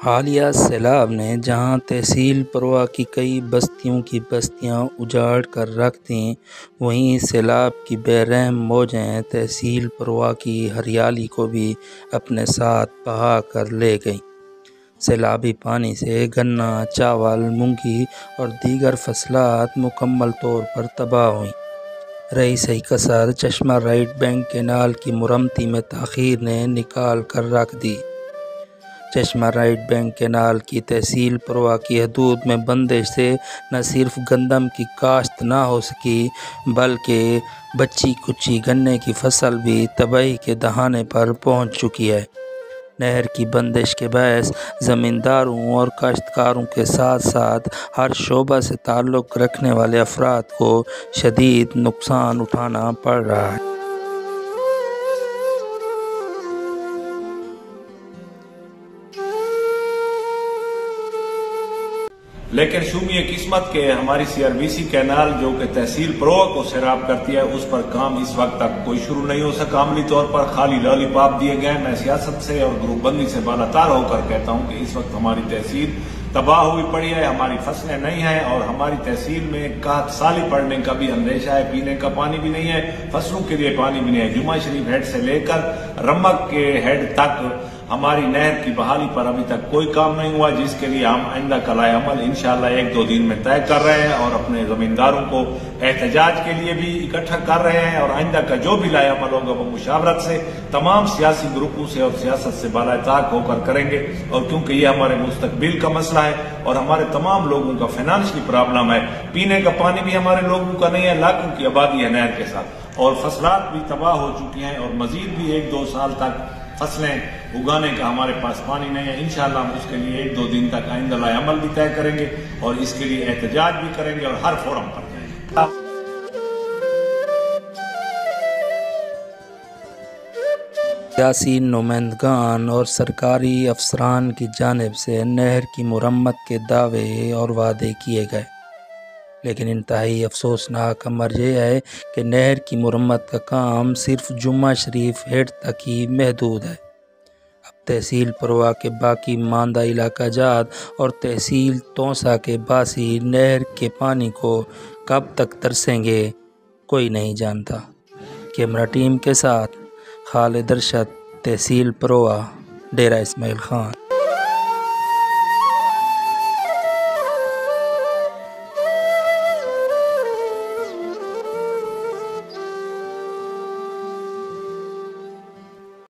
حالیہ سیلاب نے جہاں تحصیل پروا کی کئی بستیوں کی بستیاں اجاڑ کر رکھ دیں، وہیں سیلاب کی بے رحم موجیں تحصیل پروا کی ہریالی کو بھی اپنے ساتھ بہا کر لے گئیں۔ سیلابی پانی سے گنا، چاول، مونگی اور دیگر فصلات مکمل طور پر تباہ ہوئیں۔ رہی صحیح کسر چشمہ رائٹ بینک کینال کی مرمتی میں تاخیر نے نکال کر رکھ دی۔ چشمہ رائٹ بینک کینال کی تحصیل پروا کی حدود میں بندش سے نہ صرف گندم کی کاشت نہ ہو سکی بلکہ بچی کچی گنے کی فصل بھی تباہی کے دہانے پر پہنچ چکی ہے۔ نہر کی بندش کے باعث زمینداروں اور کاشتکاروں کے ساتھ ساتھ ہر شعبہ سے تعلق رکھنے والے افراد کو شدید نقصان اٹھانا پڑ رہا ہے۔ لیکن شومی قسمت کے ہماری CRBC کینال جو کہ تحصیل پروا کو سیراب کرتی ہے، اس پر کام اس وقت تک کوئی شروع نہیں ہو سکا۔ عملی طور پر خالی لالی پاپ دیے گئے۔ میں سیاست سے اور گروپ بندی سے بالاتار ہو کر کہتا ہوں کہ اس وقت ہماری تحصیل تباہ ہوئی پڑی ہے، ہماری فصلیں نہیں ہیں اور ہماری تحصیل میں قحط سالی پڑنے کا بھی اندیشہ ہے۔ پینے کا پانی بھی نہیں ہے، فصلوں کے لیے پانی بھی نہیں ہے۔ جمعہ شریف ہیڈ سے لے کر رمک کے ہیڈ تک ہماری نہر کی بحالی پر ابھی تک کوئی کام نہیں ہوا، جس کے لیے ہم آئندہ کا لائحہ عمل انشاءاللہ 1-2 دن میں طے کر رہے ہیں اور اپنے زمینداروں کو احتجاج کے لیے بھی اکٹھا کر رہے ہیں، اور آئندہ کا جو بھی لائحہ عمل ہوگا وہ مشاورت سے تمام سیاسی گروپوں سے اور سیاست سے بالاتار ہو کر کریں گے، اور کیونکہ یہ ہمارے مستقبل کا مسئلہ ہے اور ہمارے تمام لوگوں کا فائنانشلی پرابلم ہے۔ پینے کا پانی بھی ہمارے لوگوں کا نہیں ہے، لاکھوں کی آبادی ہے نہر کے ساتھ، اور فصلات بھی تباہ ہو چکی ہیں، اور مزید بھی 1-2 سال تک فصلیں اگانے کا ہمارے پاس پانی نہیں ہے۔ انشاءاللہ ہم اس کے لیے 1-2 دن تک آئندہ لائحہ عمل بھی طے کریں گے اور اس کے لیے احتجاج بھی کریں گے اور ہر فورم پر جائیں گے۔ سیاسی نمائندگان اور سرکاری افسران کی جانب سے نہر کی مرمت کے دعوے اور وعدے کیے گئے، لیکن انتہائی افسوسناک امر یہ ہے کہ نہر کی مرمت کا کام صرف جمعہ شریف ہیڈ تک ہی محدود ہے۔ اب تحصیل پروا کے باقی ماندہ علاقہ جات اور تحصیل توسا کے باسی نہر کے پانی کو کب تک ترسیں گے کوئی نہیں جانتا۔ کیمرہ ٹیم کے ساتھ خالد ارشد، تحصیل پروا، ڈیرہ اسماعیل خان۔